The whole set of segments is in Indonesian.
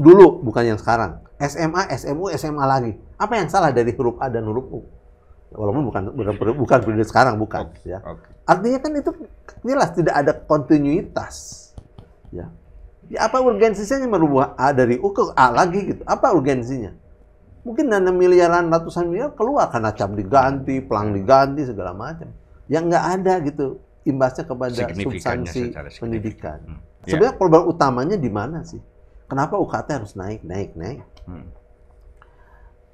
Dulu, bukan yang sekarang. SMA, SMU, SMA lagi. Apa yang salah dari huruf A dan huruf U? Walaupun bukan periode sekarang, bukan. Oke, Ya. oke. Artinya kan itu jelas tidak ada kontinuitas. Ya. Ya, apa urgensinya merubah A dari U ke A lagi gitu? Apa urgensinya? Mungkin dana miliaran, ratusan miliar keluar karena cap diganti, pelang diganti, segala macam. Yang nggak ada gitu imbasnya kepada Signifikannya substansi secara signifikan. pendidikan. Ya. Sebenarnya problem utamanya di mana sih? Kenapa UKT harus naik?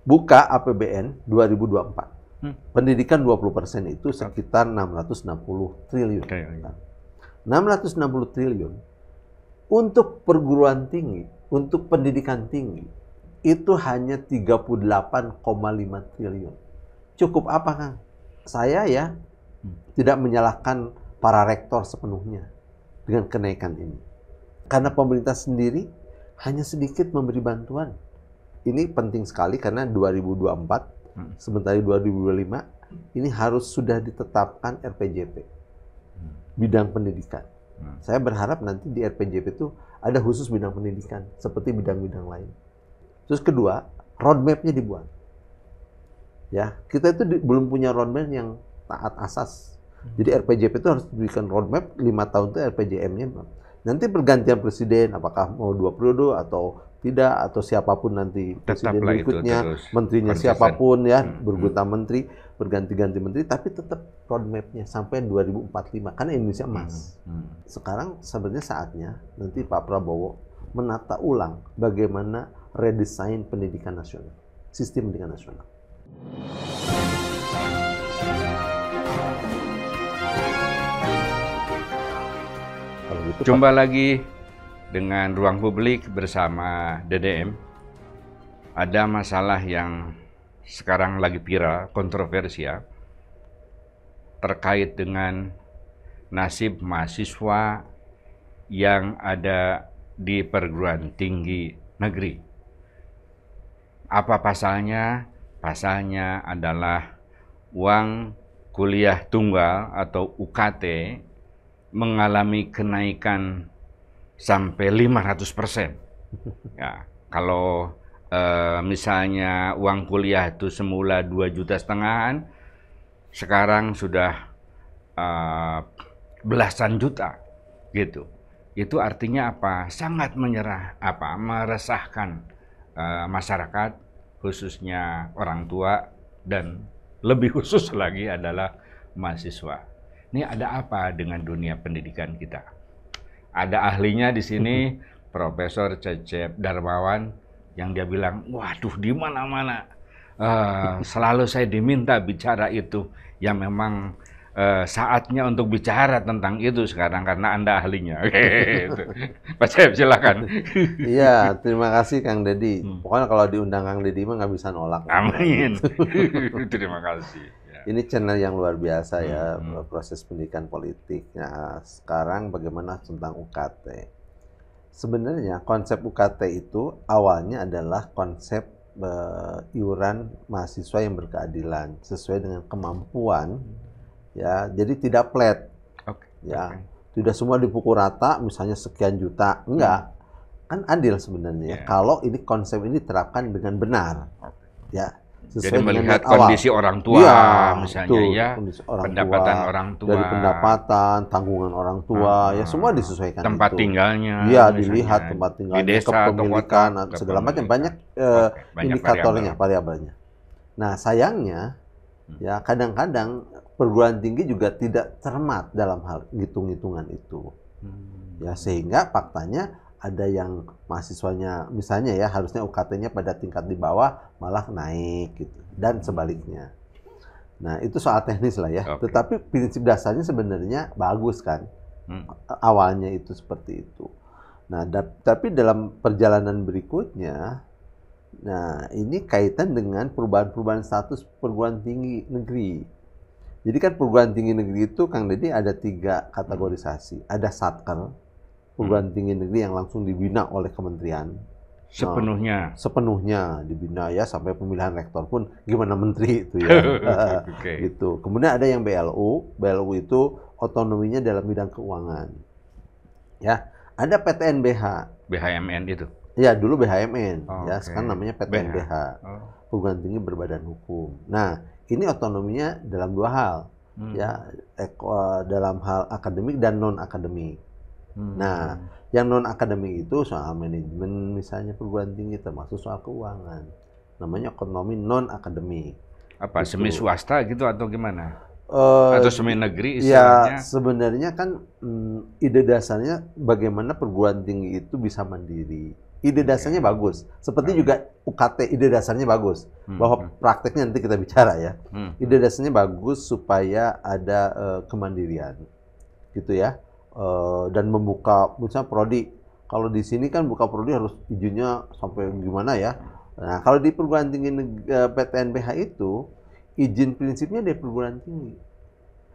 Buka APBN 2024. Pendidikan 20% itu sekitar 660 triliun. 660 triliun untuk perguruan tinggi, untuk pendidikan tinggi, itu hanya 38,5 triliun. Cukup apa, Kang? Saya ya tidak menyalahkan para rektor sepenuhnya dengan kenaikan ini. Karena pemerintah sendiri hanya sedikit memberi bantuan. Ini penting sekali karena 2024, sementara 2025, ini harus sudah ditetapkan RPJP, bidang pendidikan. Saya berharap nanti di RPJP itu ada khusus bidang pendidikan, seperti bidang-bidang lain. Terus kedua, roadmap-nya dibuat. Ya, kita itu belum punya roadmap yang taat asas. Jadi RPJP itu harus diberikan roadmap 5 tahun itu RPJM-nya. Nanti pergantian presiden, apakah mau 2 periode atau tidak, atau siapapun nanti presiden berikutnya, menterinya konsisten. Siapapun ya, bergonta menteri, berganti-ganti menteri, tapi tetap roadmap-nya sampai 2045, karena Indonesia emas. Sekarang sebenarnya saatnya nanti Pak Prabowo menata ulang bagaimana redesign pendidikan nasional, sistem pendidikan nasional. Jumpa lagi dengan Ruang Publik bersama DDM. Ada masalah yang sekarang lagi viral, kontroversial, terkait dengan nasib mahasiswa yang ada di perguruan tinggi negeri. Apa pasalnya? Pasalnya adalah uang kuliah tunggal atau UKT mengalami kenaikan sampai 500%. Ya, kalau misalnya uang kuliah itu semula 2,5 juta, sekarang sudah belasan juta gitu. Itu artinya apa? Sangat meresahkan masyarakat, khususnya orang tua, dan lebih khusus lagi adalah mahasiswa. Ini ada apa dengan dunia pendidikan kita? Ada ahlinya di sini, Profesor Cecep Darmawan, yang dia bilang, waduh, di mana-mana selalu saya diminta bicara itu. Ya memang saatnya untuk bicara tentang itu sekarang karena Anda ahlinya. Pak Cecep, silakan. Iya, terima kasih Kang Deddy. Pokoknya kalau diundang Kang Deddy mah nggak bisa nolak. Amin. Terima kasih. Ini channel yang luar biasa ya, proses pendidikan politik. Nah, sekarang bagaimana tentang UKT? Sebenarnya konsep UKT itu awalnya adalah konsep iuran mahasiswa yang berkeadilan sesuai dengan kemampuan, ya. Jadi tidak flat, ya. Tidak semua dipukul rata, misalnya sekian juta, enggak. Kan adil sebenarnya. Kalau ini konsep ini diterapkan dengan benar, ya. Jadi melihat kondisi orang tua, misalnya ya, pendapatan orang tua, dari pendapatan, tanggungan orang tua, ya semua disesuaikan. Tempat tinggalnya, ya dilihat tempat tinggalnya, kepemilikan, segala macam, banyak indikatornya, variabelnya. Nah sayangnya, ya kadang-kadang perguruan tinggi juga tidak cermat dalam hal hitung-hitungan itu, ya sehingga faktanya ada yang mahasiswanya misalnya ya harusnya UKT-nya pada tingkat di bawah malah naik gitu, dan sebaliknya. Nah itu soal teknis lah ya. Tetapi prinsip dasarnya sebenarnya bagus kan, awalnya itu seperti itu. Nah tapi dalam perjalanan berikutnya, nah ini kaitan dengan perubahan-perubahan status perguruan tinggi negeri. Jadi kan perguruan tinggi negeri itu Kang Deddy ada 3 kategorisasi. Ada Satker, perguruan tinggi negeri yang langsung dibina oleh kementerian. Sepenuhnya dibina ya, sampai pemilihan rektor pun gimana menteri itu ya. Gitu. Kemudian ada yang BLU. BLU itu otonominya dalam bidang keuangan. Ya, ada PTNBH. BHMN itu. Ya, dulu BHMN, ya Oke. sekarang namanya PTNBH, Oh. perguruan tinggi berbadan hukum. Nah, ini otonominya dalam dua hal, ya, dalam hal akademik dan non akademik. Nah, yang non akademik itu soal manajemen misalnya perguruan tinggi, termasuk soal keuangan, namanya otonomi non akademik. Apa semi Gitu. swasta gitu atau gimana? Eh, Atau semi negeri Ya, istilahnya? sebenarnya kan ide dasarnya bagaimana perguruan tinggi itu bisa mandiri. Ide dasarnya bagus. Seperti juga UKT, ide dasarnya bagus. Bahwa prakteknya nanti kita bicara ya. Ide dasarnya bagus supaya ada kemandirian. Gitu ya. Dan membuka, misalnya prodi. Kalau di sini kan buka prodi harus izinnya sampai gimana ya. Nah, kalau di perguruan tinggi PTNBH itu, izin prinsipnya dari perguruan tinggi.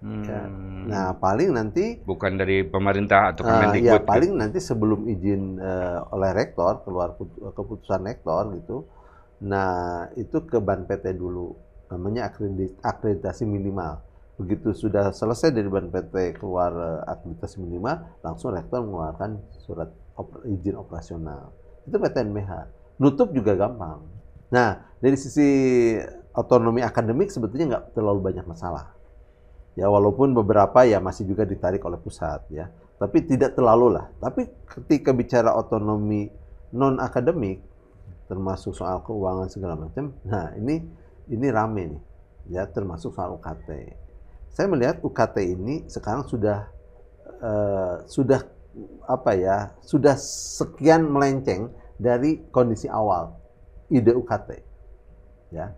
Ya. Nah, paling nanti Bukan dari pemerintah atau ya Kemendikbud paling gitu. nanti sebelum izin oleh rektor, keluar keputusan rektor gitu. Nah, itu ke Ban PT dulu. Namanya akreditasi minimal. Begitu sudah selesai dari Ban PT keluar akreditasi minimal, langsung rektor mengeluarkan surat izin operasional. Itu PTNBH. Nutup juga gampang. Nah, dari sisi otonomi akademik sebetulnya nggak terlalu banyak masalah. Ya, walaupun beberapa ya masih juga ditarik oleh pusat ya. Tapi tidak terlalu lah. Tapi ketika bicara otonomi non akademik, termasuk soal keuangan segala macam, nah ini rame nih. Ya, termasuk soal UKT. Saya melihat UKT ini sekarang sudah apa ya? Sudah sekian melenceng dari kondisi awal ide UKT. Ya.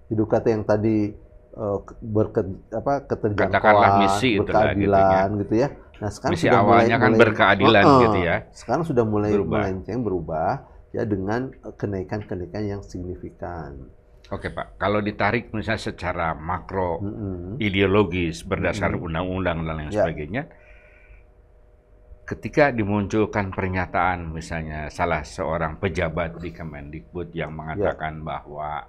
Ide UKT yang tadi Katakanlah keterjangkauan, misi itulah gitunya. berkeadilan gitu ya. Nah, sekarang Misi sudah awalnya kan berkeadilan gitu ya. sekarang sudah mulai Berubah. melenceng, berubah ya dengan kenaikan-kenaikan yang signifikan. Oke Pak, kalau ditarik misalnya secara makro ideologis berdasar undang-undang dan lain Ya. sebagainya, ketika dimunculkan pernyataan misalnya salah seorang pejabat di Kemendikbud yang mengatakan bahwa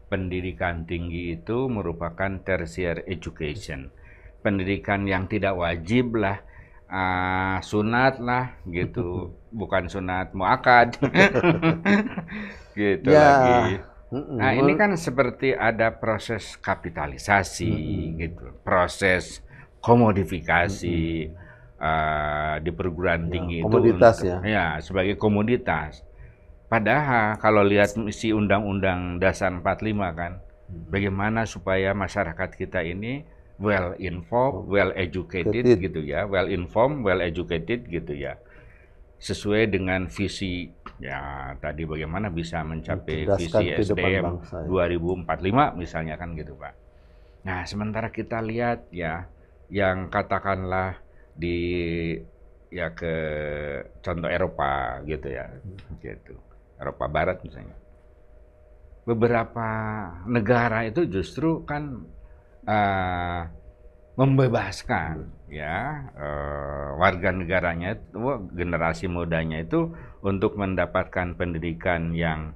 pendidikan tinggi itu merupakan tertiary education, pendidikan yang tidak wajib lah, sunat lah gitu, bukan sunat muakad, gitu Ya. lagi. Nah ini kan seperti ada proses kapitalisasi gitu, proses komodifikasi di perguruan tinggi itu komoditas untuk, ya. sebagai komoditas. Padahal kalau lihat misi Undang-Undang Dasar 45 kan, bagaimana supaya masyarakat kita ini well informed, well educated gitu ya, well informed, well educated gitu ya. Sesuai dengan visi ya tadi bagaimana bisa mencapai visi SDM 2045 misalnya kan gitu Pak. Nah, sementara kita lihat ya yang katakanlah di ke contoh Eropa gitu ya. Gitu. Eropa Barat misalnya. Beberapa negara itu justru kan membebaskan warga negaranya itu, generasi mudanya itu untuk mendapatkan pendidikan yang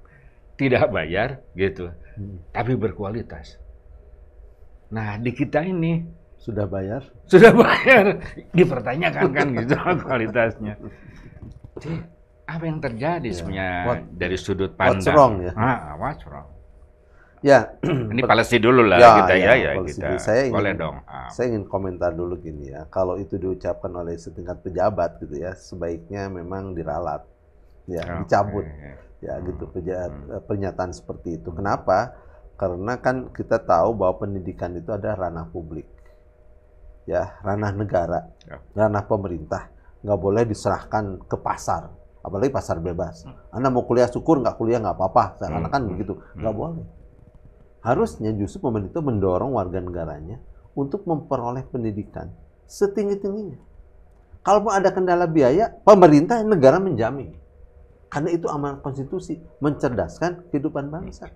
tidak bayar gitu, tapi berkualitas. Nah, di kita ini sudah bayar, dipertanyakan kan gitu kualitasnya. Jadi, apa yang terjadi sebenarnya dari sudut pandang? What's wrong ya? What's wrong? Ya, ini Palestina dulu lah kita kita. Boleh dong. Saya ingin komentar dulu gini ya. Kalau itu diucapkan oleh setingkat pejabat gitu ya, sebaiknya memang diralat, ya, dicabut, ya gitu pernyataan seperti itu. Kenapa? Karena kan kita tahu bahwa pendidikan itu ada ranah publik, ya, ranah negara, ranah pemerintah, nggak boleh diserahkan ke pasar. Apalagi pasar bebas. Anda mau kuliah syukur, nggak kuliah nggak apa-apa. Seakan-akan begitu. Nggak boleh. Harusnya justru pemerintah mendorong warga negaranya untuk memperoleh pendidikan setinggi-tingginya. Kalaupun ada kendala biaya, pemerintah negara menjamin. Karena itu amanat konstitusi, mencerdaskan kehidupan bangsa.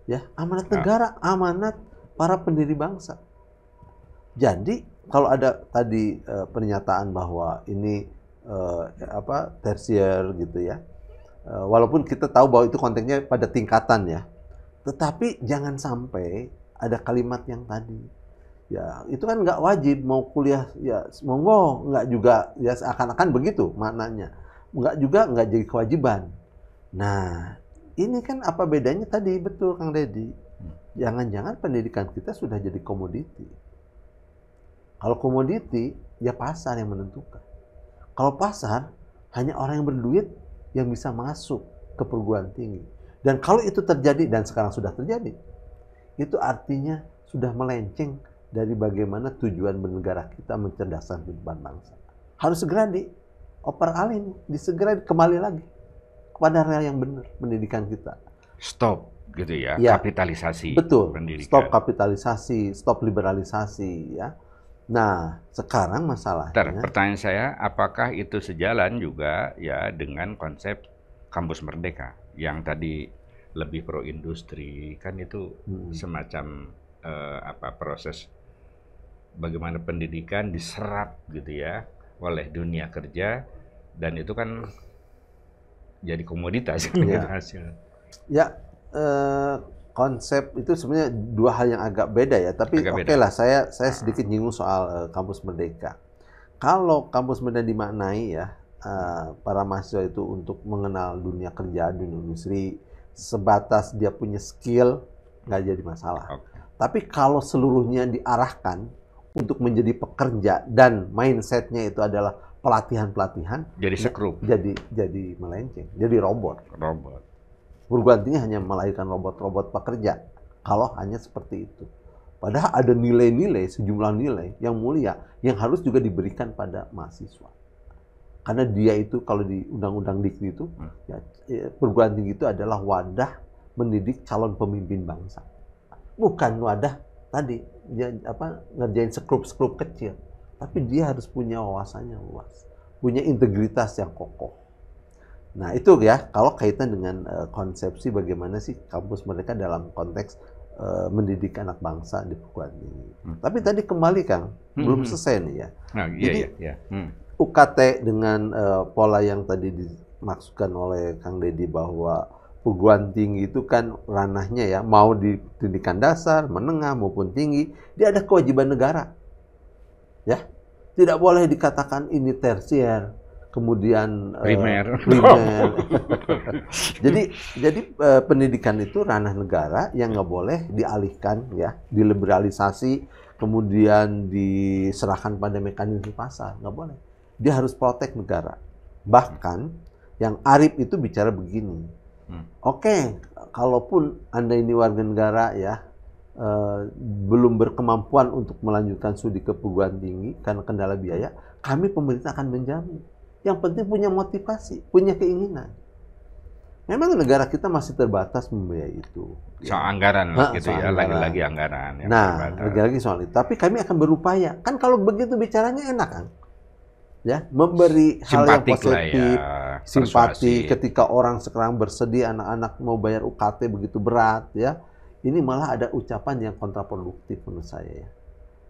Ya, amanat negara, amanat para pendiri bangsa. Jadi, kalau ada tadi pernyataan bahwa ini tersier gitu ya. Walaupun kita tahu bahwa itu konteksnya pada tingkatan ya. Tetapi jangan sampai ada kalimat yang tadi. Ya, itu kan nggak wajib mau kuliah ya monggo, nggak juga ya seakan-akan begitu maknanya. nggak jadi kewajiban. Nah, ini kan apa bedanya tadi, betul Kang Deddy. Jangan-jangan pendidikan kita sudah jadi komoditi. Kalau komoditi, ya pasar yang menentukan. Kalau pasar, hanya orang yang berduit yang bisa masuk ke perguruan tinggi. Dan kalau itu terjadi, dan sekarang sudah terjadi, itu artinya sudah melenceng dari bagaimana tujuan bernegara kita mencerdaskan kehidupan bangsa. Harus segera dioper-alih, disegera kembali lagi kepada rel yang benar pendidikan kita. Stop gitu ya, Ya, kapitalisasi betul. pendidikan. Stop kapitalisasi, stop liberalisasi, ya. Nah, sekarang masalahnya. Pertanyaan saya, apakah itu sejalan juga ya dengan konsep kampus merdeka yang tadi lebih pro industri, kan itu semacam proses bagaimana pendidikan diserap gitu ya oleh dunia kerja, dan itu kan jadi komoditas hasil. Ya, konsep itu sebenarnya dua hal yang agak beda ya. Tapi oke lah, saya sedikit nyinggung soal kampus merdeka. Kalau kampus merdeka dimaknai ya para mahasiswa itu untuk mengenal dunia kerja, dunia industri, sebatas dia punya skill, nggak jadi masalah. Tapi kalau seluruhnya diarahkan untuk menjadi pekerja dan mindsetnya itu adalah pelatihan-pelatihan, jadi sekrup, jadi melenceng, jadi robot. Perguruan tinggi hanya melahirkan robot-robot pekerja kalau hanya seperti itu. Padahal ada nilai-nilai, sejumlah nilai yang mulia yang harus juga diberikan pada mahasiswa. Karena dia itu kalau di Undang-Undang Dikti itu, ya, perguruan tinggi itu adalah wadah mendidik calon pemimpin bangsa. Bukan wadah tadi dia ngerjain sekrup-sekrup kecil, tapi dia harus punya wawasannya luas, punya integritas yang kokoh. Nah itu ya kalau kaitan dengan konsepsi bagaimana sih kampus mereka dalam konteks mendidik anak bangsa di perguruan tinggi. Tapi tadi kembali Kang, belum selesai nih ya. Jadi UKT dengan pola yang tadi dimaksudkan oleh Kang Deddy bahwa perguruan tinggi itu kan ranahnya ya, mau di pendidikan dasar, menengah maupun tinggi, dia ada kewajiban negara. Ya. Tidak boleh dikatakan ini tersier, kemudian primer. jadi pendidikan itu ranah negara yang nggak boleh dialihkan ya, diliberalisasi, kemudian diserahkan pada mekanisme pasar, nggak boleh. Dia harus protek negara. Bahkan yang Arif itu bicara begini. Oke, kalaupun Anda ini warga negara ya, belum berkemampuan untuk melanjutkan studi ke perguruan tinggi karena kendala biaya, kami pemerintah akan menjamin. Yang penting punya motivasi, punya keinginan. Memang negara kita masih terbatas membiayai itu. Soal anggaran gitu ya, lagi-lagi anggaran. Lagi-lagi soal itu. Tapi kami akan berupaya. Kan kalau begitu bicaranya enak kan? Ya, memberi hal yang positif, ya, simpati ketika orang sekarang bersedih, anak-anak mau bayar UKT begitu berat ya. Ini malah ada ucapan yang kontraproduktif menurut saya ya.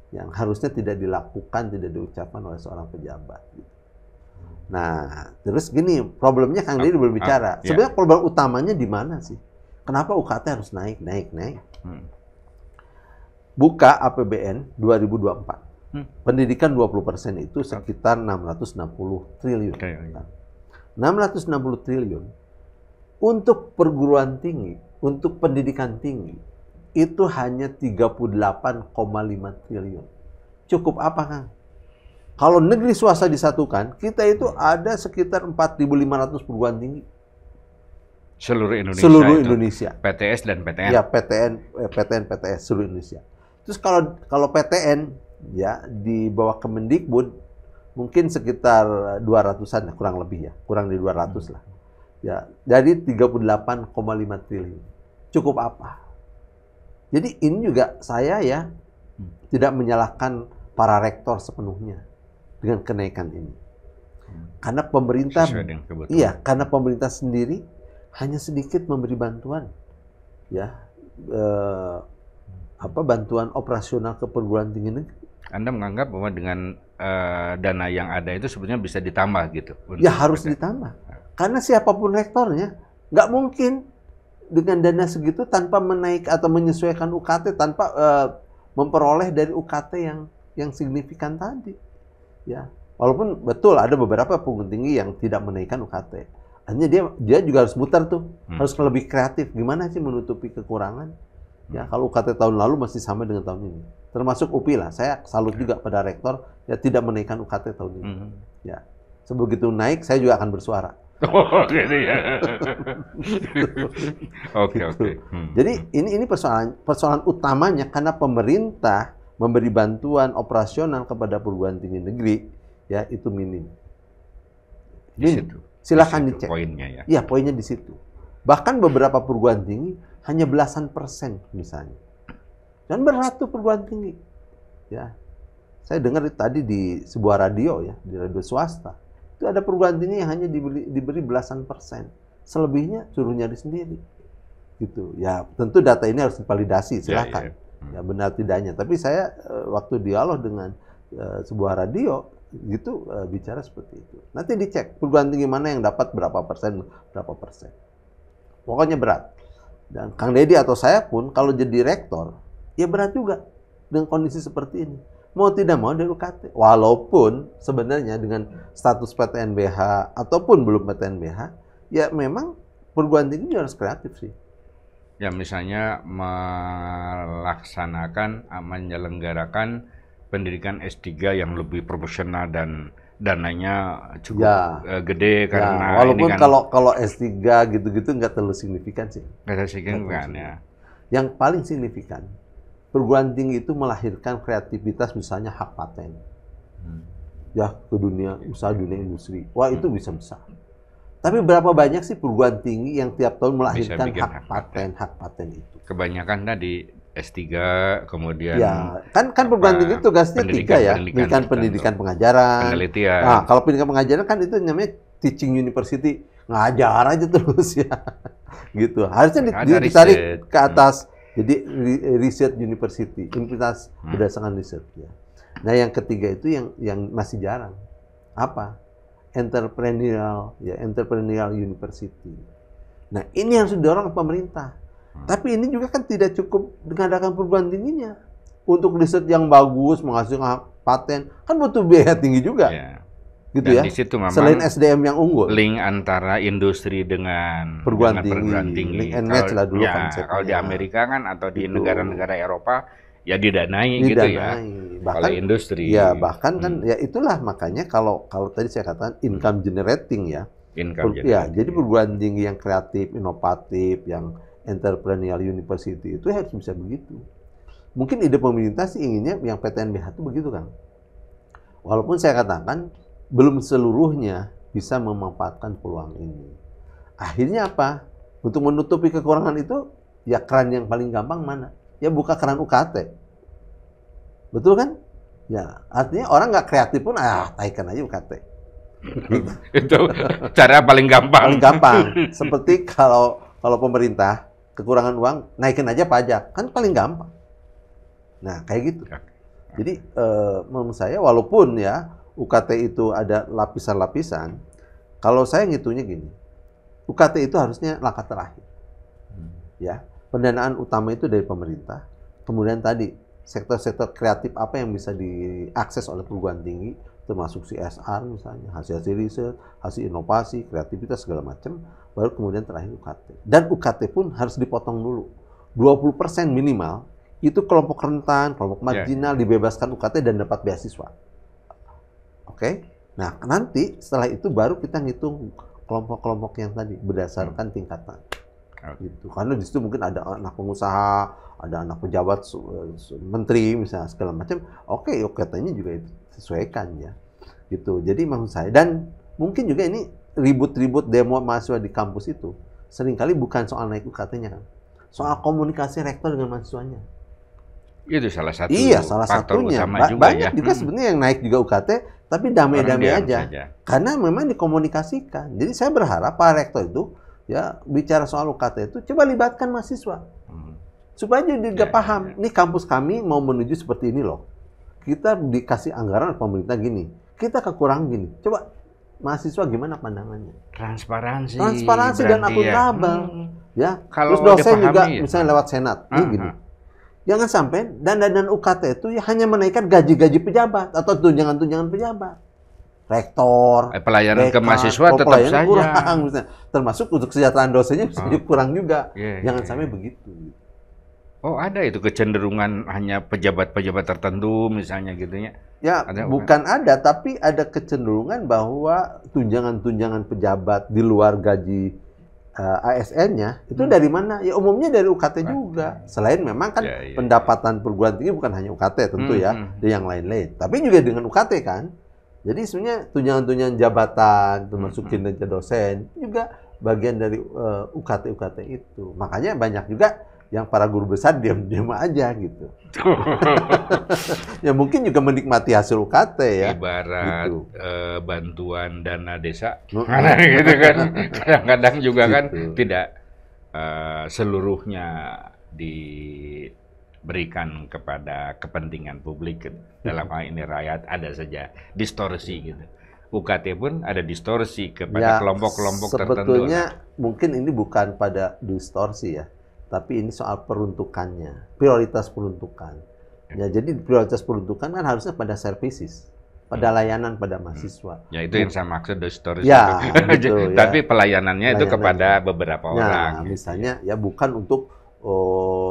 Yang harusnya tidak dilakukan, tidak diucapkan oleh seorang pejabat gitu. Nah, terus gini, problemnya Kang Deddy belum bicara. Sebenarnya problem utamanya di mana sih? Kenapa UKT harus naik? Buka APBN 2024. Pendidikan 20% itu sekitar 660 triliun. 660 triliun untuk perguruan tinggi, untuk pendidikan tinggi, itu hanya 38,5 triliun. Cukup apa, Kang? Kalau negeri swasta disatukan, kita itu ada sekitar 4.500 perguruan tinggi. Seluruh Indonesia. Seluruh Indonesia. PTS dan PTN. Ya, PTN, PTS seluruh Indonesia. Terus kalau PTN ya di bawah Kemendikbud mungkin sekitar 200-an kurang lebih ya, kurang dari 200 lah. Ya, jadi 38,5 triliun. Cukup apa? Jadi ini juga saya ya tidak menyalahkan para rektor sepenuhnya dengan kenaikan ini. Karena pemerintah karena pemerintah sendiri hanya sedikit memberi bantuan. Ya. Bantuan operasional ke perguruan tinggi negeri. Anda menganggap bahwa dengan dana yang ada itu sebetulnya bisa ditambah gitu? Ya harus ditambah. Karena siapapun rektornya, nggak mungkin dengan dana segitu tanpa menaik atau menyesuaikan UKT, tanpa memperoleh dari UKT yang signifikan tadi. Ya, Walaupun betul ada beberapa perguruan tinggi yang tidak menaikkan UKT. Hanya dia juga harus muter tuh, harus lebih kreatif. Gimana sih menutupi kekurangan? Ya, kalau UKT tahun lalu masih sama dengan tahun ini. Termasuk UPI lah. Saya salut juga pada rektor ya tidak menaikkan UKT tahun ini. Ya, sebegitu naik saya juga akan bersuara. Oh, gitu ya. Oke, oke. Jadi ini persoalan utamanya karena pemerintah memberi bantuan operasional kepada perguruan tinggi negeri ya itu minim. Di situ. Silakan di situ dicek. Poinnya ya. Iya, poinnya di situ. Bahkan beberapa perguruan tinggi hanya belasan persen misalnya. Dan berat tuh perguruan tinggi. Ya. Saya dengar tadi di sebuah radio ya, di radio swasta. Itu ada perguruan tinggi yang hanya diberi belasan persen. Selebihnya suruh nyari sendiri. Gitu. Ya, tentu data ini harus divalidasi, silakan. Ya, benar tidaknya. Tapi saya waktu dialog dengan sebuah radio gitu bicara seperti itu. Nanti dicek perguruan tinggi mana yang dapat berapa persen. Pokoknya berat. Dan Kang Deddy atau saya pun kalau jadi rektor, ya berat juga dengan kondisi seperti ini. Mau tidak mau dari UKT. Walaupun sebenarnya dengan status PTNBH ataupun belum PTNBH, ya memang perguruan tinggi harus kreatif sih. Ya misalnya menyelenggarakan pendidikan S3 yang lebih profesional dan dananya cukup gede karena walaupun ini kan, kalau S3 gitu-gitu nggak terlalu signifikan sih. Nggak terlalu signifikan ya. Yang paling signifikan, perguruan tinggi itu melahirkan kreativitas misalnya hak paten. Ya ke dunia usaha, dunia industri. Wah itu bisa besar. Tapi berapa banyak sih perguruan tinggi yang tiap tahun melahirkan hak paten itu? Kebanyakan tadi S3 kemudian ya kan perguruan tinggi tugasnya 3 ya, pendidikan pengajaran, penelitian. Nah, kalau pendidikan pengajaran kan itu namanya teaching university, ngajar aja terus ya. Gitu. Harusnya ditarik ke atas. Jadi research university, universitas berdasarkan riset ya. Nah, yang ketiga itu yang masih jarang. Apa? Entrepreneurial university. Nah, ini yang harus didorong pemerintah. Tapi ini juga kan tidak cukup mengadakan perguruan tingginya. Untuk riset yang bagus, menghasilkan paten, kan butuh biaya tinggi juga. Ya. Gitu. Dan ya. Di situ memang selain SDM yang unggul. Link antara industri dengan perguruan tinggi. Link and match lah dulu konsepnya. Kalau di Amerika kan atau di negara-negara Eropa ya didanai gitu ya. Bahkan oleh industri. Ya, bahkan kan ya itulah makanya kalau tadi saya katakan income generating ya. Ya, jadi perguruan tinggi yang kreatif, inovatif, yang entrepreneurial university itu harus bisa begitu. Mungkin ide pemerintah sih inginnya yang PTNBH itu begitu kan. Walaupun saya katakan belum seluruhnya bisa memanfaatkan peluang ini. Akhirnya apa? Untuk menutupi kekurangan itu, ya keran yang paling gampang mana? Ya buka keran UKT. Betul kan? Ya, artinya orang nggak kreatif pun, taikan aja UKT. Itu cara paling gampang. Paling gampang. Seperti kalau pemerintah kekurangan uang, naikin aja pajak. Kan paling gampang. Nah, kayak gitu. Jadi, menurut saya, walaupun ya, UKT itu ada lapisan-lapisan. Kalau saya ngitungnya gini, UKT itu harusnya langkah terakhir. Ya, pendanaan utama itu dari pemerintah. Kemudian tadi sektor-sektor kreatif apa yang bisa diakses oleh perguruan tinggi, termasuk CSR misalnya, hasil riset, hasil inovasi, kreativitas segala macam. Baru kemudian terakhir UKT. Dan UKT pun harus dipotong dulu. 20% minimal itu kelompok rentan, kelompok marginal dibebaskan UKT dan dapat beasiswa. Oke, nah nanti setelah itu baru kita ngitung kelompok-kelompok yang tadi berdasarkan tingkatan. Gitu. Karena di situ mungkin ada anak pengusaha, ada anak pejabat, menteri misalnya segala macam. Oke, UKT-nya juga disesuaikan ya. Gitu. Jadi maksud saya, dan mungkin juga ini ribut-ribut demo mahasiswa di kampus itu seringkali bukan soal naik UKT-nya kan, soal komunikasi rektor dengan mahasiswanya. Itu salah satu salah faktor satunya. Utama juga banyak juga sebenarnya yang naik juga UKT, tapi damai-damai aja. Karena memang dikomunikasikan. Jadi saya berharap Pak Rektor itu ya bicara soal UKT itu coba libatkan mahasiswa. Supaya dia paham, nih kampus kami mau menuju seperti ini loh. Kita dikasih anggaran pemerintah gini. Kita kekurangan gini. Coba mahasiswa gimana pandangannya? Transparansi dan akuntabel. Ya. Kalau terus dosen juga ya, misalnya lewat senat. Gini. Jangan sampai dana UKT itu ya hanya menaikkan gaji-gaji pejabat atau tunjangan-tunjangan pejabat. rektor, pelayanan ke dekan, mahasiswa tetap pelayanan saja kurang, misalnya. Termasuk untuk kesejahteraan dosennya bisa kurang juga. Iya, Jangan iya, sampai iya. begitu. Oh, ada itu kecenderungan hanya pejabat-pejabat tertentu misalnya gitu ya. Ya, Ada bukan? bukan ada, tapi ada kecenderungan bahwa tunjangan-tunjangan pejabat di luar gaji ASN-nya itu dari mana? Ya umumnya dari UKT juga. Selain memang kan Ya, ya, pendapatan perguruan tinggi bukan hanya UKT tentu ya, ada yang lain-lain. Tapi juga dengan UKT kan. Jadi sebenarnya tunjangan-tunjangan jabatan, termasuk kinerja dosen juga bagian dari UKT-UKT itu. Makanya banyak juga yang para guru besar diam-diam aja gitu. Ya mungkin juga menikmati hasil UKT ya. Ibarat gitu. bantuan dana desa, gitu kan. Kadang-kadang juga kan tidak seluruhnya diberikan kepada kepentingan publik. Dalam hal ini rakyat, ada saja distorsi gitu. UKT pun ada distorsi kepada kelompok-kelompok tertentu. Sebetulnya mungkin ini bukan pada distorsi ya, tapi ini soal peruntukannya, prioritas peruntukan. Ya, jadi prioritas peruntukan kan harusnya pada services, pada layanan pada mahasiswa. Ya itu yang saya maksud distorsi. Ya, gitu, ya. Tapi pelayanannya itu kepada beberapa orang. Misalnya ya bukan untuk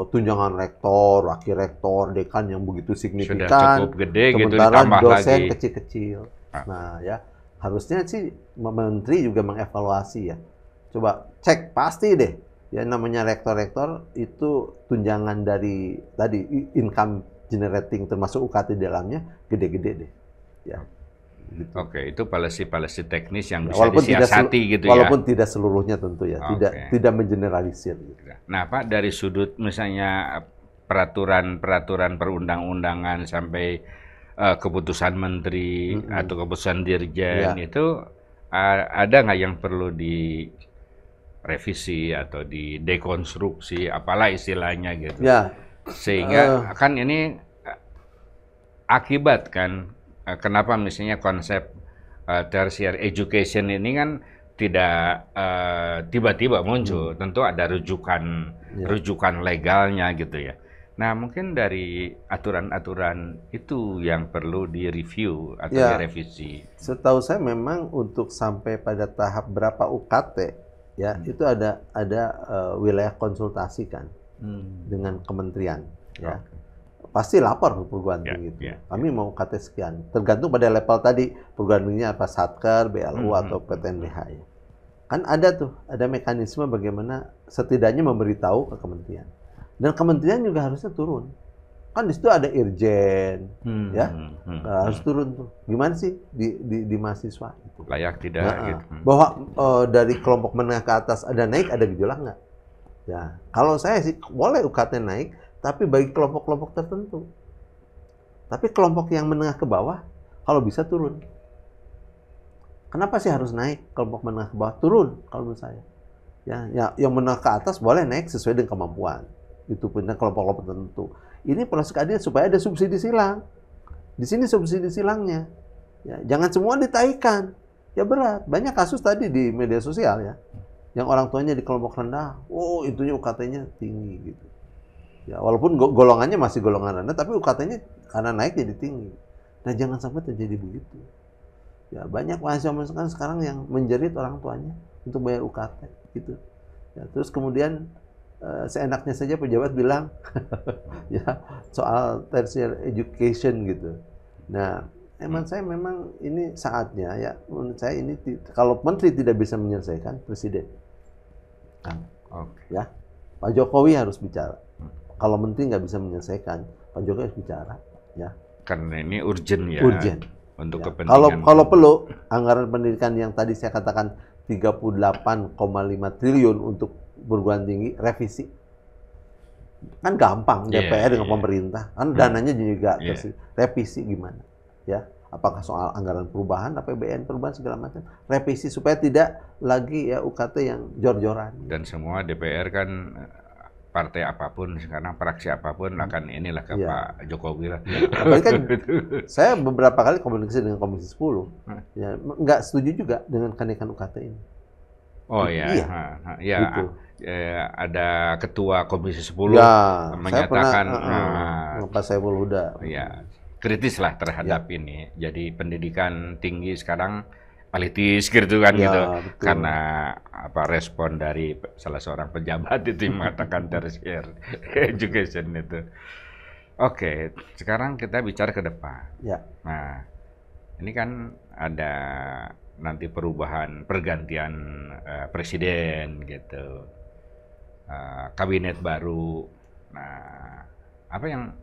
tunjangan rektor, wakil rektor, dekan yang begitu signifikan. Sudah cukup gede gitu, sementara ditambah dosen lagi. kecil-kecil. Nah ya, harusnya sih menteri juga mengevaluasi ya. Coba cek pasti deh. Ya namanya rektor-rektor itu tunjangan dari tadi income generating termasuk UKT di dalamnya gede-gede deh. Ya. Gitu. Oke, itu policy teknis yang bisa disiasati gitu ya. Walaupun tidak seluruhnya tentu ya, tidak mengeneralisir. Gitu. Nah, Pak, dari sudut misalnya peraturan perundang-undangan sampai keputusan menteri atau keputusan dirjen itu ada nggak yang perlu direvisi atau didekonstruksi, apalah istilahnya gitu. Ya. Sehingga kan ini akibat kan. Kenapa misalnya konsep tertiary education ini kan tidak tiba-tiba muncul, tentu ada rujukan legalnya gitu ya. Nah mungkin dari aturan-aturan itu yang perlu direview atau direvisi. Setahu saya memang untuk sampai pada tahap berapa UKT ya itu ada wilayah konsultasi kan dengan kementerian ya. Pasti lapor ke perguruan tinggi itu. Kami mau UKT sekian. Tergantung pada level tadi, perguruan tingginya apa, Satker, BLU, atau PTNBH ya. Kan ada mekanisme bagaimana setidaknya memberitahu ke kementerian. Dan kementerian juga harusnya turun. Kan di situ ada irjen, ya, harus turun tuh. Gimana sih di mahasiswa? Itu. Layak tidak? Gitu. Bahwa dari kelompok menengah ke atas ada naik, ada gejolak nggak? Ya, kalau saya sih boleh UKT naik, tapi bagi kelompok-kelompok tertentu. Tapi kelompok yang menengah ke bawah, kalau bisa turun. Kenapa sih harus naik kelompok menengah ke bawah? Turun kalau menurut saya. Ya, yang menengah ke atas boleh naik sesuai dengan kemampuan. Itu punya kelompok-kelompok tertentu. Ini proses keadilan supaya ada subsidi silang. Di sini subsidi silangnya. Ya, jangan semua ditaikan. Ya berat. Banyak kasus tadi di media sosial ya. Yang orang tuanya di kelompok rendah, itunya UKT-nya tinggi gitu. Ya, walaupun golongannya masih golongan rendah, tapi UKT-nya karena naik jadi tinggi. Nah, jangan sampai terjadi begitu. Ya, banyak mahasiswa sekarang yang menjerit orang tuanya untuk bayar UKT, gitu. Ya, terus kemudian seenaknya saja pejabat bilang, ya soal tertiary education gitu. Nah, saya memang ini saatnya ya, menurut saya ini kalau menteri tidak bisa menyelesaikan, presiden. Ya, Pak Jokowi harus bicara. Kalau menteri nggak bisa menyelesaikan, Pak Jokowi harus bicara, ya. Karena ini urgent ya. Urgent. Untuk ya. kepentingan. Kalau perlu anggaran pendidikan yang tadi saya katakan 38,5 triliun untuk perguruan tinggi revisi. Kan gampang DPR dengan pemerintah. Kan dananya juga revisi gimana? Ya. Apakah soal anggaran perubahan, APBN perubahan segala macam, revisi supaya tidak lagi ya UKT yang jor-joran. Dan semua DPR kan partai apapun sekarang, fraksi apapun akan inilah ke Pak Jokowi lah. Apalagi kan saya beberapa kali komunikasi dengan Komisi 10, ya nggak setuju juga dengan kenaikan UKT ini. Oh iya, gitu. Ada ketua Komisi 10 menyatakan Pak Saiful Huda. Ya, kritis lah terhadap ini. Jadi pendidikan tinggi sekarang elitis gitu kan Ya, gitu. betul. Karena apa respon dari salah seorang pejabat itu yang mengatakan tertiary education itu. Oke, sekarang kita bicara ke depan. Ya, Nah, ini kan ada nanti perubahan pergantian presiden gitu. Kabinet baru. Nah, apa yang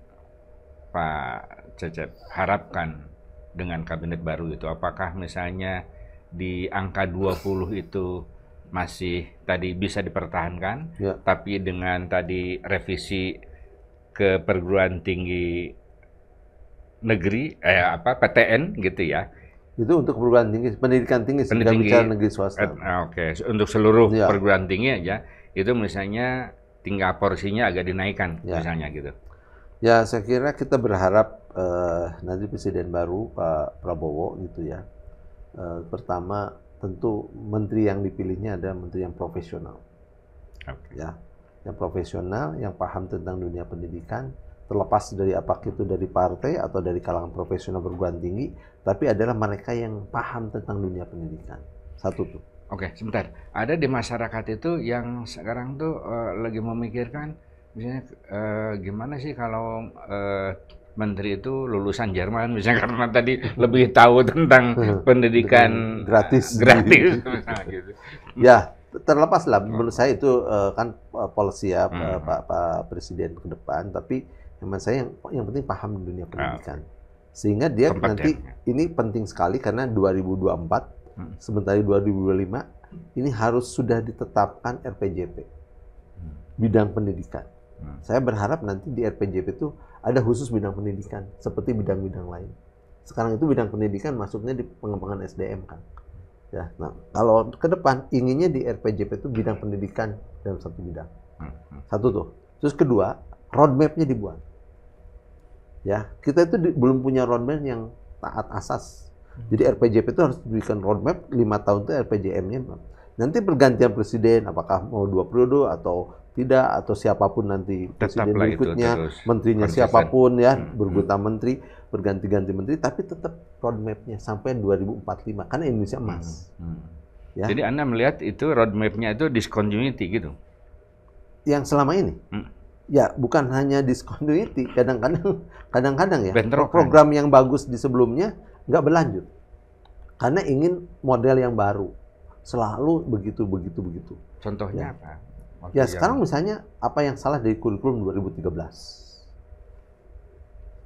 Pak Cecep harapkan dengan kabinet baru itu? Apakah misalnya di angka 20 itu masih tadi bisa dipertahankan, ya. tapi dengan tadi revisi ke perguruan tinggi negeri, PTN gitu ya? Itu untuk perguruan tinggi, pendidikan tinggi, sudah bicara negeri swasta. Oke, untuk seluruh Ya. perguruan tinggi aja, itu misalnya tinggal porsinya agak dinaikkan, Ya. misalnya gitu. Ya, saya kira kita berharap nanti presiden baru Pak Prabowo gitu ya. Pertama, tentu menteri yang dipilihnya adalah menteri yang profesional, Oke. ya, yang profesional, yang paham tentang dunia pendidikan, terlepas dari apakah itu dari partai atau dari kalangan profesional perguruan tinggi, tapi adalah mereka yang paham tentang dunia pendidikan. Satu tuh. Oke, sebentar. Ada di masyarakat itu yang sekarang tuh lagi memikirkan, misalnya gimana sih kalau menteri itu lulusan Jerman, misalnya karena tadi lebih tahu tentang pendidikan gratis. Nah, gitu. Ya, terlepas lah. Menurut saya itu kan policy ya Pak Presiden ke depan. Tapi menurut saya yang penting paham dunia pendidikan. Sehingga dia nanti ini penting sekali karena 2024 sementara 2025 ini harus sudah ditetapkan RPJP bidang pendidikan. Saya berharap nanti di RPJP itu ada khusus bidang pendidikan seperti bidang-bidang lain. Sekarang itu bidang pendidikan masuknya di pengembangan SDM kan. Ya, nah kalau ke depan inginnya di RPJP itu bidang pendidikan dalam satu bidang. Satu tuh. Terus kedua, roadmap-nya dibuat. Ya, kita itu belum punya roadmap yang taat asas. Jadi RPJP itu harus diberikan roadmap 5 tahun itu RPJM-nya. Nanti pergantian presiden, apakah mau 2 periode atau tidak, atau siapapun nanti presiden berikutnya, menterinya siapapun ya, bergonta menteri, berganti-ganti menteri, tapi tetap roadmap-nya sampai 2045, karena Indonesia emas. Ya. Jadi Anda melihat itu roadmap-nya itu discontinuity gitu? Yang selama ini? Ya, bukan hanya discontinuity, kadang-kadang ya, program yang bagus di sebelumnya nggak berlanjut. Karena ingin model yang baru. Selalu begitu. Contohnya apa? Ya, sekarang misalnya apa yang salah dari kurikulum 2013?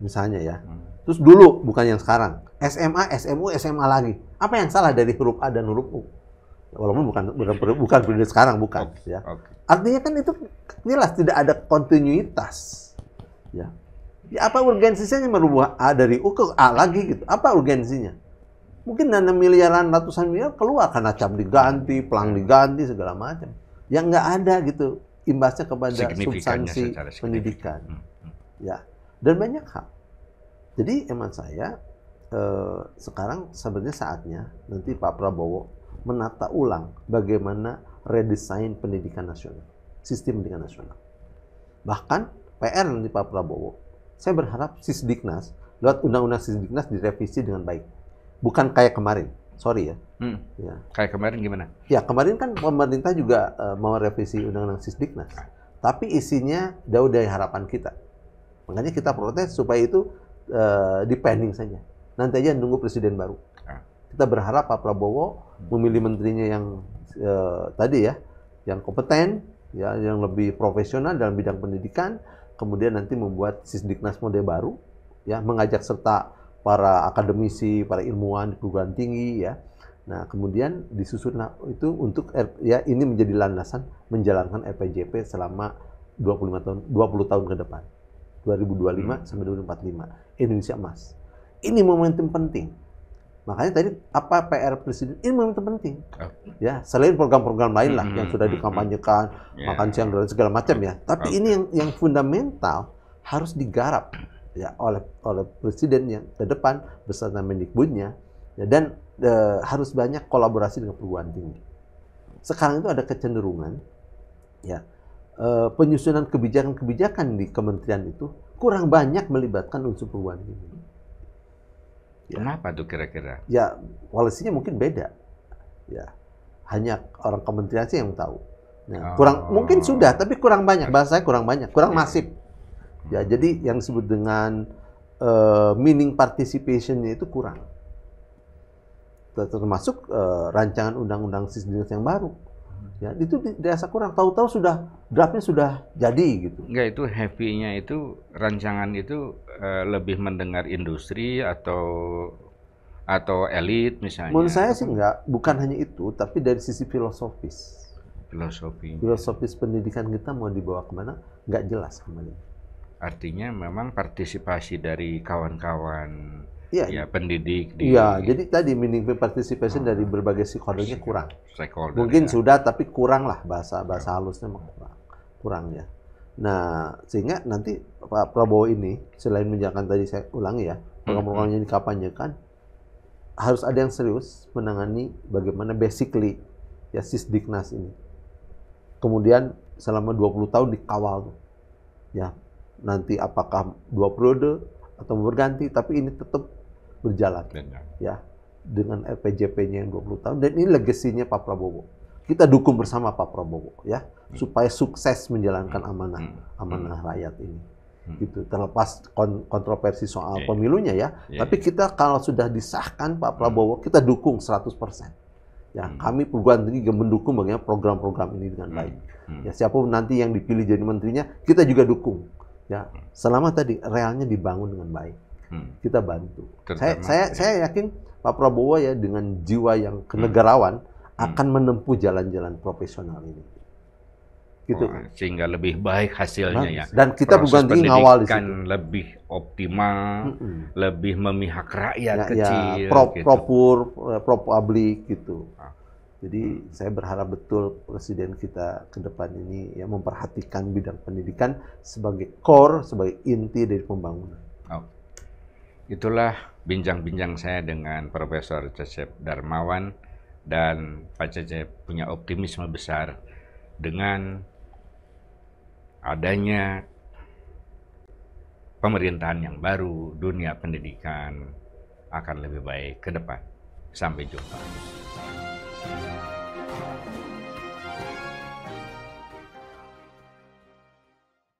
Misalnya ya. Terus dulu, bukan yang sekarang. SMA, SMU, SMA lagi. Apa yang salah dari huruf A dan huruf U? Walaupun bukan periode sekarang, bukan. Ya. Artinya kan itu jelas tidak ada kontinuitas. Ya. Apa urgensinya merubah A dari U ke A lagi gitu? Apa urgensinya? Mungkin dana miliaran, ratusan miliar keluar karena cap diganti, pelang diganti, segala macam. Yang nggak ada gitu imbasnya kepada substansi pendidikan. Ya, dan banyak hal. Jadi emang saya sekarang sebenarnya saatnya nanti Pak Prabowo menata ulang bagaimana redesign pendidikan nasional, sistem pendidikan nasional. Bahkan PR nanti Pak Prabowo, saya berharap Sisdiknas, lewat undang-undang Sisdiknas direvisi dengan baik. Bukan kayak kemarin, sorry ya. Ya. Kayak kemarin gimana? Ya, kemarin kan pemerintah juga mau revisi undang-undang Sisdiknas. Tapi isinya jauh dari harapan kita. Makanya kita protes supaya itu dipending saja. Nanti aja nunggu presiden baru. Kita berharap Pak Prabowo memilih menterinya yang tadi ya, yang kompeten, ya, yang lebih profesional dalam bidang pendidikan, kemudian nanti membuat Sisdiknas model baru, ya, mengajak serta para akademisi, para ilmuwan di perguruan tinggi, ya. Nah, kemudian disusun itu untuk ya ini menjadi landasan menjalankan RPJP selama 20 tahun ke depan. 2025 sampai 2045. Indonesia emas. Ini momentum penting. Makanya tadi apa PR presiden? Ini momentum penting. Ya, selain program-program lain lah yang sudah dikampanyekan, makan siang dan segala macam ya. Tapi ini yang fundamental harus digarap ya oleh presiden yang ke depan beserta Mendikbudnya, ya, dan harus banyak kolaborasi dengan perguruan tinggi. Sekarang itu ada kecenderungan ya penyusunan kebijakan-kebijakan di kementerian itu kurang banyak melibatkan unsur perguruan tinggi. Ya. Kenapa tuh kira-kira? Ya, polisinya mungkin beda. Ya, hanya orang kementerian sih yang tahu. Nah, kurang mungkin sudah, tapi kurang banyak. Bahasanya kurang banyak, kurang masif. Ya, jadi yang disebut dengan meaning participation-nya itu kurang. Termasuk rancangan undang-undang sisdiknas yang baru. Ya, itu dirasa kurang. Tahu-tahu sudah draftnya sudah jadi gitu. Enggak, itu happy-nya itu rancangan itu lebih mendengar industri atau elit misalnya. Menurut saya sih enggak, bukan hanya itu, tapi dari sisi filosofis. Filosofi. Filosofis pendidikan kita mau dibawa kemana? Nggak jelas kembali. Artinya memang partisipasi dari kawan-kawan Iya, pendidik iya. Jadi tadi meaningful participation dari berbagai stakeholder-nya kurang. stakeholder. Mungkin sudah, tapi kurang lah bahasa halusnya kurang ya. Nah, sehingga nanti Pak Prabowo ini selain menjalankan tadi saya ulangi ya, program-program yang dikampanyekan harus ada yang serius menangani bagaimana basically ya Sisdiknas ini. Kemudian selama 20 tahun dikawal tuh. Ya, nanti apakah 2 periode atau berganti, tapi ini tetap berjalan. Ya, dengan RPJP-nya yang 20 tahun dan ini legasinya Pak Prabowo. Kita dukung bersama Pak Prabowo ya, supaya sukses menjalankan amanah rakyat ini. Gitu. Terlepas kontroversi soal pemilunya ya, tapi kita kalau sudah disahkan Pak Prabowo, kita dukung 100%. Ya, kami perguruan tinggi mendukung bagaimana program-program ini dengan baik. Ya, siapapun nanti yang dipilih jadi menterinya, kita juga dukung. Ya, selama tadi realnya dibangun dengan baik, kita bantu. Saya yakin Pak Prabowo ya dengan jiwa yang kenegarawan akan menempuh jalan-jalan profesional ini. Gitu. Sehingga lebih baik hasilnya ya. Dan kita perguruan tinggi ngawal di situ. Lebih optimal, lebih memihak rakyat Ya, kecil. pro publik gitu. Jadi saya berharap betul presiden kita ke depan ini ya memperhatikan bidang pendidikan sebagai core, sebagai inti dari pembangunan. Itulah bincang-bincang saya dengan Profesor Cecep Darmawan, dan Pak Cecep punya optimisme besar dengan adanya pemerintahan yang baru, dunia pendidikan akan lebih baik ke depan. Sampai jumpa.